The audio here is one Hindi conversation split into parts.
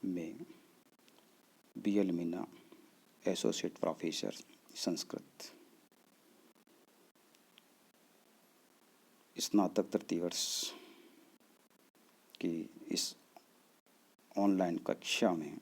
में BL Meena, associate professor Sanskrit, स्नातक तृतीय वर्ष की इस ऑनलाइन कक्षा में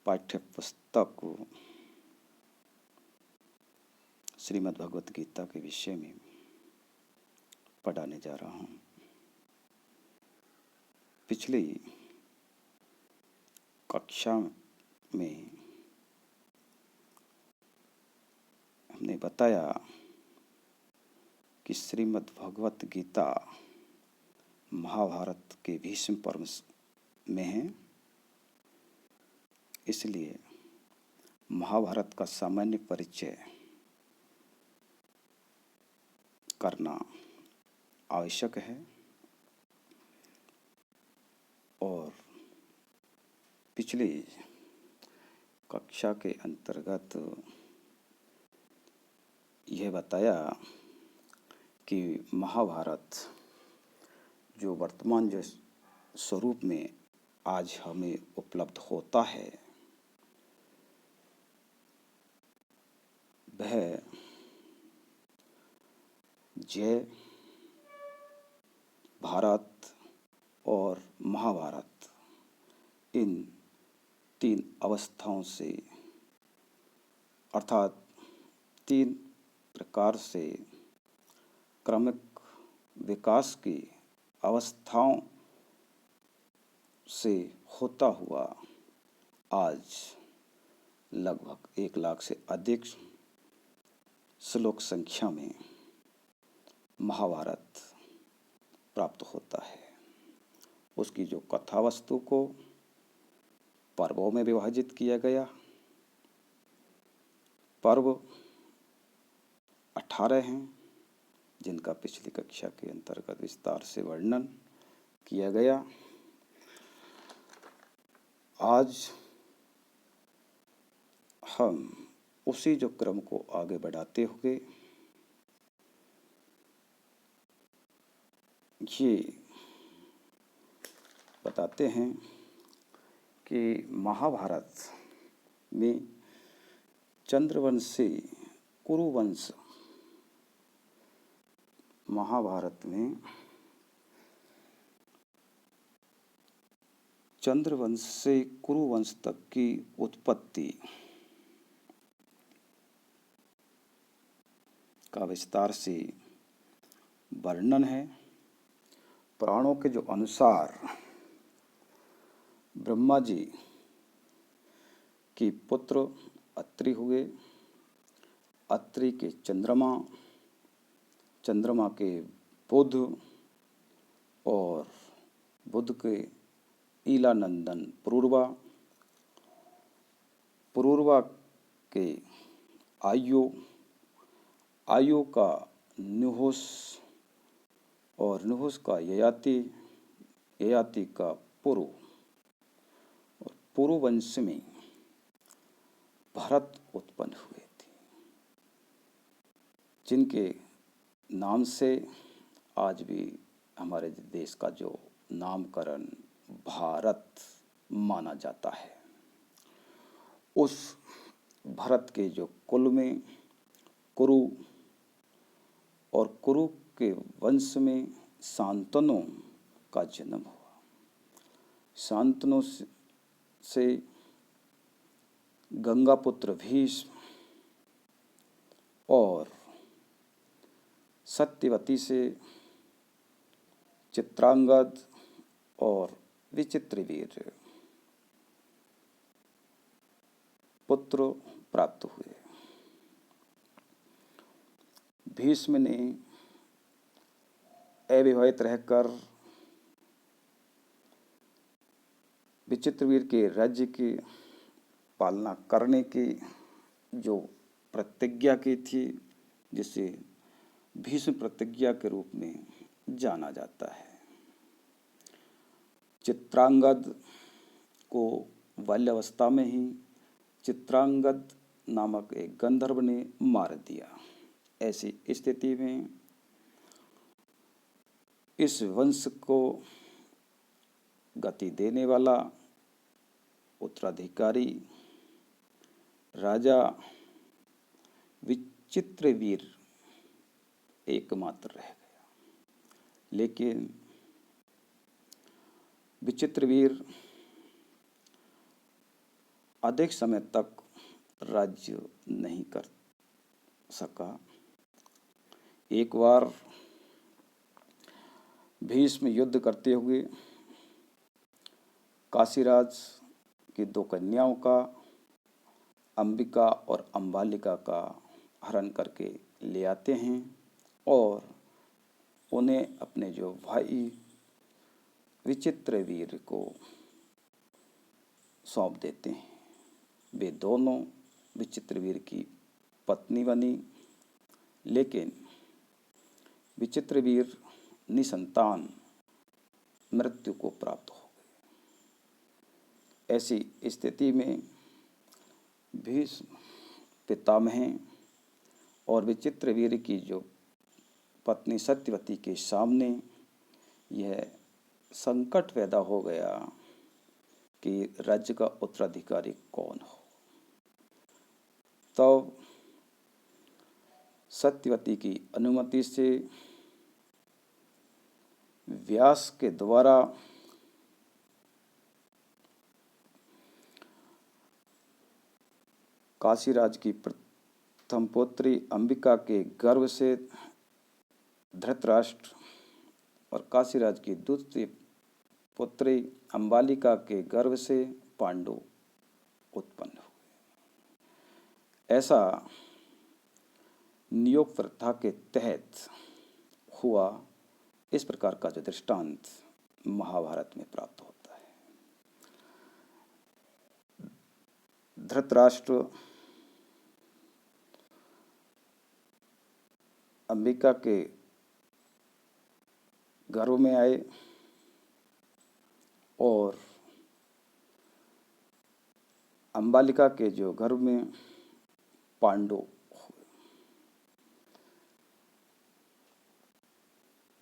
पाठ्य पुस्तक को श्रीमद् भगवत गीता के विषय में पढ़ाने जा रहा हूँ। पिछली कक्षा में हमने बताया कि श्रीमद् भगवत गीता महाभारत के भीष्म पर्व में है, इसलिए महाभारत का सामान्य परिचय करना आवश्यक है। और पिछली कक्षा के अंतर्गत यह बताया कि महाभारत जो वर्तमान जो स्वरूप में आज हमें उपलब्ध होता है, वह जय, भारत और महाभारत इन तीन अवस्थाओं से, अर्थात तीन प्रकार से क्रमिक विकास की अवस्थाओं से होता हुआ आज लगभग 1 लाख से अधिक श्लोक संख्या में महाभारत प्राप्त होता है। उसकी जो कथा वस्तु को पर्वों में विभाजित किया गया, पर्व 18 हैं जिनका पिछली कक्षा के अंतर्गत विस्तार से वर्णन किया गया। आज हम उसी जो क्रम को आगे बढ़ाते हुए ये बताते हैं कि महाभारत में चंद्रवंश से कुरुवंश, महाभारत में चंद्रवंश से कुरुवंश तक की उत्पत्ति का विस्तार से वर्णन है। पुराणों के जो अनुसार ब्रह्मा जी के पुत्र अत्रि हुए, अत्रि के चंद्रमा, चंद्रमा के बुध और बुध के ईलानंदन पुरूरवा, पुरूरवा के आयु, आयु का नुहुस और नुहुस का ययाति, ययाति का पुरु, और पुरु वंश में भरत उत्पन्न हुए थे, जिनके नाम से आज भी हमारे देश का जो नामकरण भारत माना जाता है। उस भरत के जो कुल में कुरु और कुरु के वंश में शांतनु का जन्म हुआ। शांतनु से गंगापुत्र भीष्म और सत्यवती से चित्रांगद और विचित्रवीर पुत्र प्राप्त हुए। भीष्म ने अविवाहित रहकर विचित्रवीर के राज्य की पालना करने की जो प्रतिज्ञा की थी, जिसे भीष्म प्रतिज्ञा के रूप में जाना जाता है। चित्रांगद को बाल्यावस्था में ही चित्रांगद नामक एक गंधर्व ने मार दिया। ऐसी स्थिति में इस वंश को गति देने वाला उत्तराधिकारी राजा विचित्रवीर एकमात्र रह गया। लेकिन विचित्रवीर अधिक समय तक राज्य नहीं कर सका। एक बार भीष्म युद्ध करते हुए काशीराज की दो कन्याओं का, अंबिका और अंबालिका का हरण करके ले आते हैं और उन्हें अपने जो भाई विचित्रवीर को सौंप देते हैं। वे दोनों विचित्रवीर की पत्नी बनी, लेकिन विचित्रवीर निसंतान मृत्यु को प्राप्त हो गए। ऐसी स्थिति में भीष्म पितामह और विचित्रवीर की जो पत्नी सत्यवती के सामने यह संकट पैदा हो गया कि राज्य का उत्तराधिकारी कौन हो। तब सत्यवती की अनुमति से व्यास के द्वारा काशीराज की प्रथम पुत्री अंबिका के गर्भ से धृतराष्ट्र और काशीराज की दूसरी पुत्री अंबालिका के गर्भ से पांडु उत्पन्न हुए। ऐसा नियोग प्रथा के तहत हुआ। इस प्रकार का जो दृष्टांत महाभारत में प्राप्त होता है। धृतराष्ट्र अंबिका के गर्भ में आए और अंबालिका के जो गर्भ में पांडु हुए।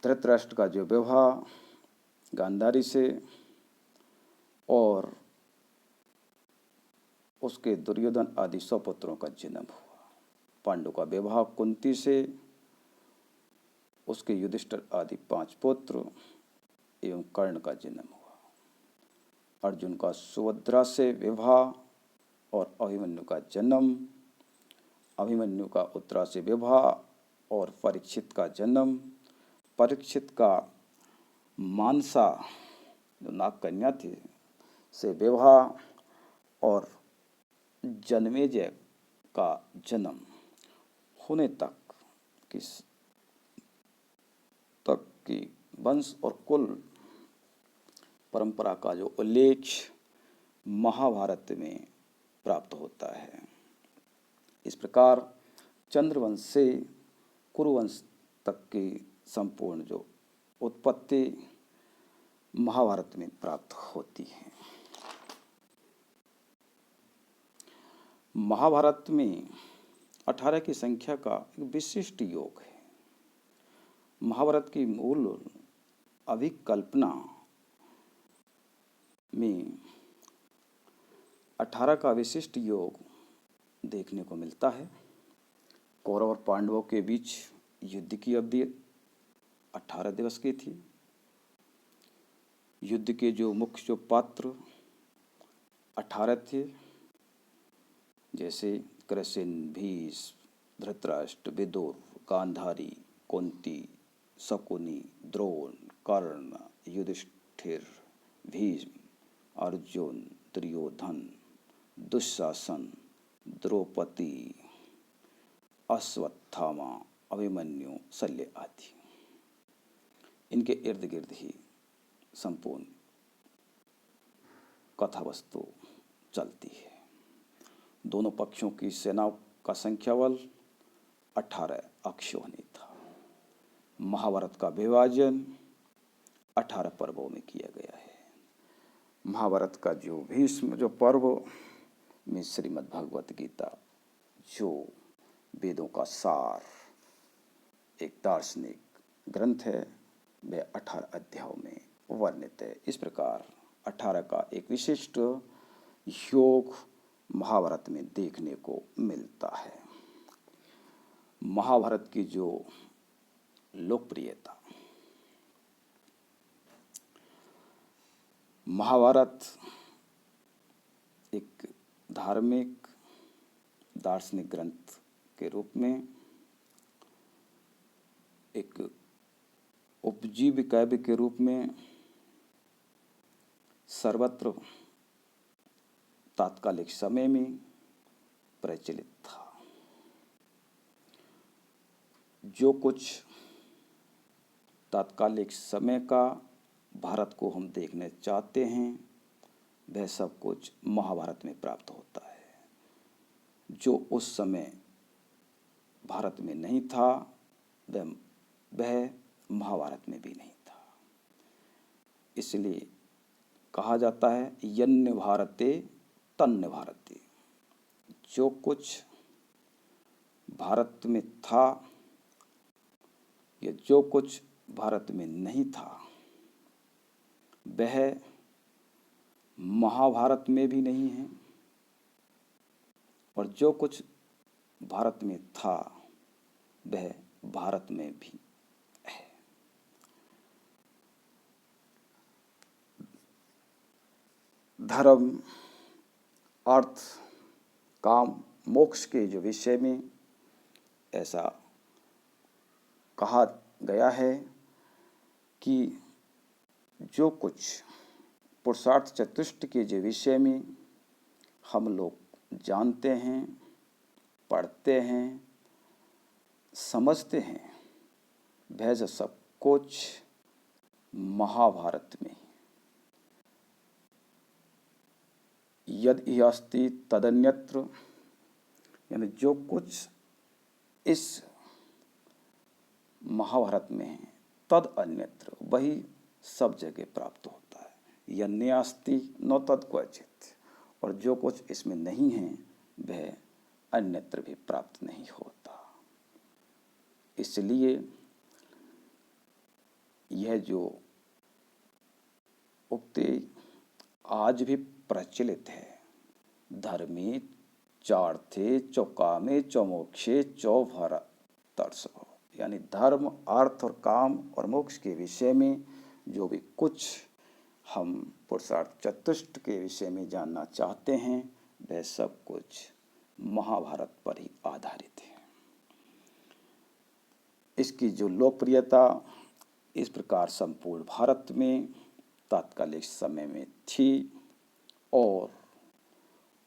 धृतराष्ट्र का जो विवाह गांधारी से और उसके दुर्योधन आदि 100 पुत्रों का जन्म हुआ। पांडु का विवाह कुंती से, उसके युधिष्ठिर आदि 5 पुत्र एवं कर्ण का जन्म हुआ। अर्जुन का सुभद्रा से विवाह और अभिमन्यु का जन्म, अभिमन्यु का उत्तरा से विवाह और परीक्षित का जन्म, परीक्षित का मानसा जो नाग कन्या थी से विवाह और जन्मेजय का जन्म होने तक की वंश और कुल परंपरा का जो उल्लेख महाभारत में प्राप्त होता है। इस प्रकार चंद्रवंश से कुरुवंश तक की संपूर्ण जो उत्पत्ति महाभारत में प्राप्त होती है। महाभारत में 18 की संख्या का एक विशिष्ट योग है। महाभारत की मूल अभिकल्पना में 18 का विशिष्ट योग देखने को मिलता है। कौरव और पांडवों के बीच युद्ध की अवधि 18 दिवस की थी। युद्ध के जो मुख्य जो पात्र 18 थे, जैसे कृष्ण, भीष्म, धृतराष्ट्र, विदुर, गांधारी, कुंती, शकुनी, द्रोण, कर्ण, युधिष्ठिर, भीष्म, अर्जुन, दुर्योधन, दुशासन, द्रौपदी, अश्वत्थामा, अभिमन्यु, शल्य आदि। इनके इर्द गिर्द ही संपूर्ण कथा वस्तु चलती है। दोनों पक्षों की सेनाओं का संख्या बल 18 अक्षोहिणी था। महाभारत का विभाजन 18 पर्वों में किया गया है। महाभारत का जो भीष्म जो पर्व में श्रीमद् भगवत गीता जो वेदों का सार एक दार्शनिक ग्रंथ है, वह 18 अध्यायों में वर्णित है। इस प्रकार 18 का एक विशिष्ट योग महाभारत में देखने को मिलता है। महाभारत की जो लोकप्रियता, महाभारत एक धार्मिक दार्शनिक ग्रंथ के रूप में, एक उपजीव्य काव्य के रूप में सर्वत्र तात्कालिक समय में प्रचलित था। जो कुछ तात्कालिक समय का भारत को हम देखने चाहते हैं वह सब कुछ महाभारत में प्राप्त होता है। जो उस समय भारत में नहीं था वह महाभारत में भी नहीं था। इसलिए कहा जाता है यन्य भारते तन्य भारते। जो कुछ भारत में था या जो कुछ भारत में नहीं था वह महाभारत में भी नहीं है, और जो कुछ भारत में था वह भारत में भी है। धर्म, अर्थ, काम, मोक्ष के जो विषय में ऐसा कहा गया है कि जो कुछ पुरुषार्थ चतुष्ट के जो विषय में हम लोग जानते हैं, पढ़ते हैं, समझते हैं वह सब कुछ महाभारत में यद अस्ति तदन्यत्र, यानी जो कुछ इस महाभारत में है तद अन्यत्र, वही सब जगह प्राप्त होता है। यन्यास्ति न तद क्वचित, और जो कुछ इसमें नहीं है वह अन्यत्र भी प्राप्त नहीं होता। इसलिए यह जो उक्ति आज भी प्रचलित है, धर्मे चार्थे चौकामे चौमोक्षे चौभरतर्षभ, यानी धर्म, अर्थ और काम और मोक्ष के विषय में जो भी कुछ हम पुरुषार्थ चतुष्ट के विषय में जानना चाहते हैं वह सब कुछ महाभारत पर ही आधारित है। इसकी जो लोकप्रियता इस प्रकार संपूर्ण भारत में तात्कालिक समय में थी और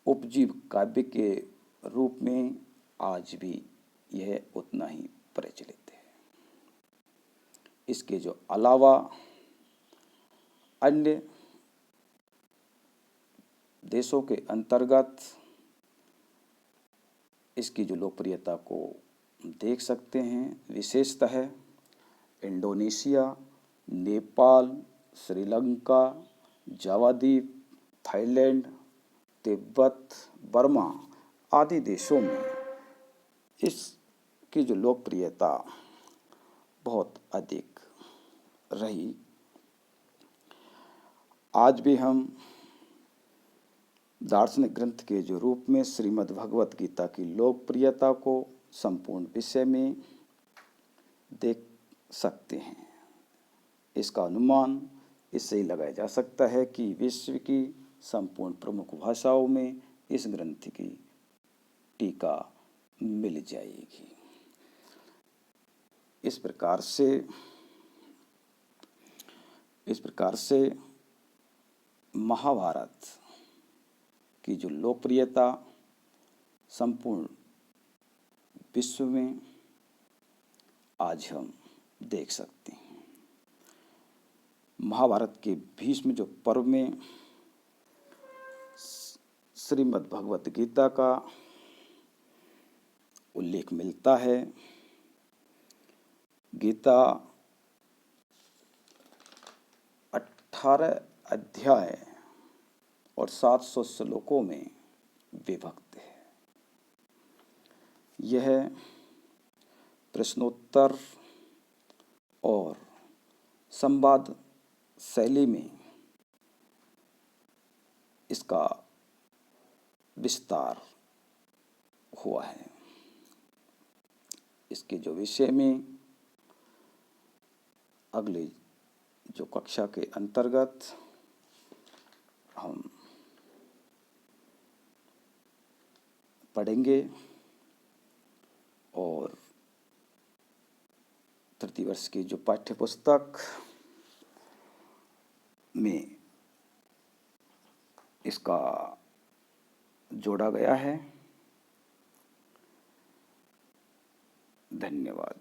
उपजीव काव्य के रूप में आज भी यह उतना ही प्रचलित है। इसके जो अलावा अन्य देशों के अंतर्गत इसकी जो लोकप्रियता को देख सकते हैं, विशेषतः इंडोनेशिया, नेपाल, श्रीलंका, जावा द्वीप, थाईलैंड, तिब्बत, बर्मा आदि देशों में इसकी जो लोकप्रियता बहुत अधिक रही। आज भी हम दार्शनिक ग्रंथ के जो रूप में श्रीमद् भगवत गीता की लोकप्रियता को संपूर्ण विषय में देख सकते हैं। इसका अनुमान इससे ही लगाया जा सकता है कि विश्व की संपूर्ण प्रमुख भाषाओं में इस ग्रंथ की टीका मिल जाएगी। इस प्रकार से महाभारत की जो लोकप्रियता संपूर्ण विश्व में आज हम देख सकते हैं। महाभारत के भीष्म जो पर्व में श्रीमद् भगवत गीता का उल्लेख मिलता है। गीता 18 अध्याय और 700 श्लोकों में विभक्त है। यह प्रश्नोत्तर और संवाद शैली में इसका विस्तार हुआ है। इसके जो विषय में अगली जो कक्षा के अंतर्गत हम पढ़ेंगे और तृतीय वर्ष की जो पाठ्य पुस्तक में इसका जोड़ा गया है। धन्यवाद।